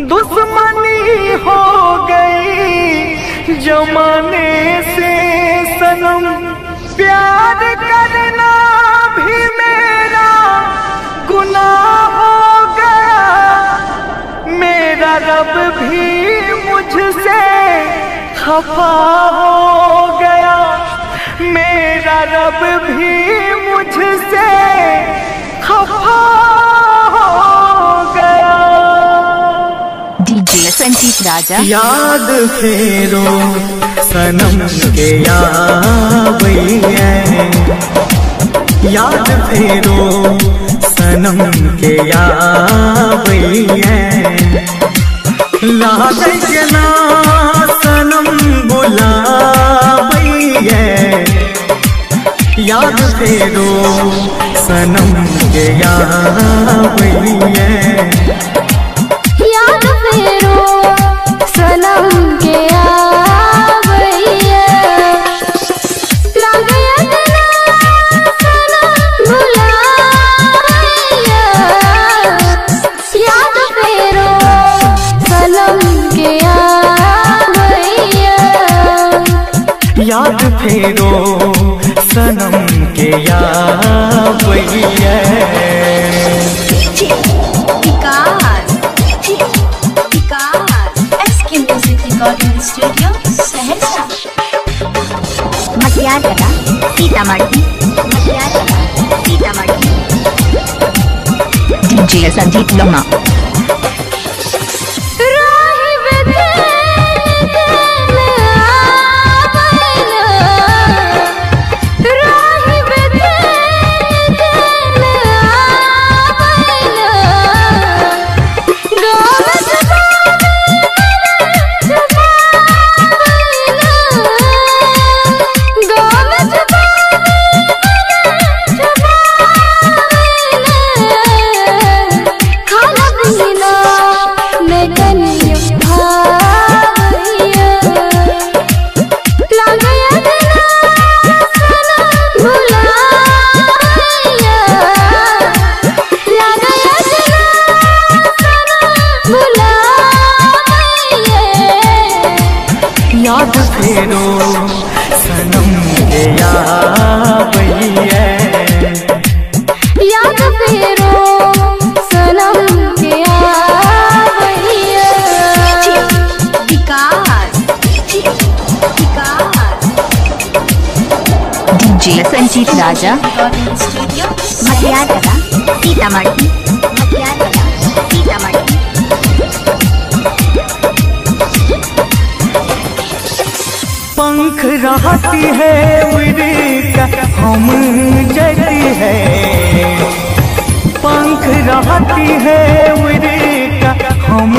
दुश्मनी हो गई जमाने से सनम, प्यार करना भी मेरा गुनाह हो गया। मेरा रब भी मुझसे खफा हो गया, मेरा रब भी मुझसे खफा हो गया। डीजे संजीत राजा। याद फेरो सनम के यावैया, याद फेरो सनम के यावैया। लागे के ना सनम बुलावैया, याद फेरो सनम के यावैया। याद फेरो सनम के यावैया, लागे के ना सनम बुलावैया। याद फेरो सनम के यावैया, याद फेरो सनम के यावैया। स्टूडियो सहरसा। मटियार कला सीतामढ़ी, मटियार कला सीतामढ़ी। डीजे संजीत लोमा। याद फेरो सनम के यावैया, याद फेरो सनम के यावैया। डीजे संजीत राजा। मटियार कला सीतामढ़ी, मटियार कला सीतामढ़ी। पंख रहती है उड़का हम जती है, पंख रहती है उड़का हम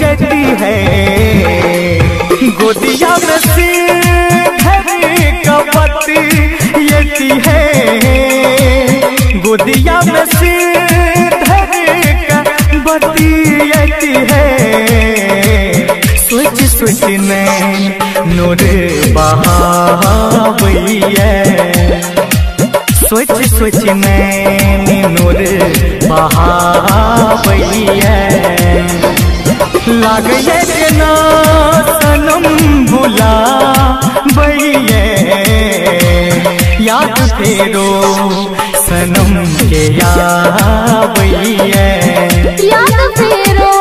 जती है। गोदिया में सिर कपति यती है, गोदिया में सिर कपति यती है। सोच सोच नैन नूर बहावैया, सोच सोच नैन नूर बहावैया। लागे के ना सनम बुलावैया, याद फेरो सनम के यावैया। याद फेरो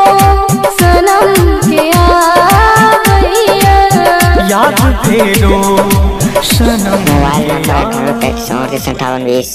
सनम के यावैया, याद फेरो सनम। Mobile number 98 20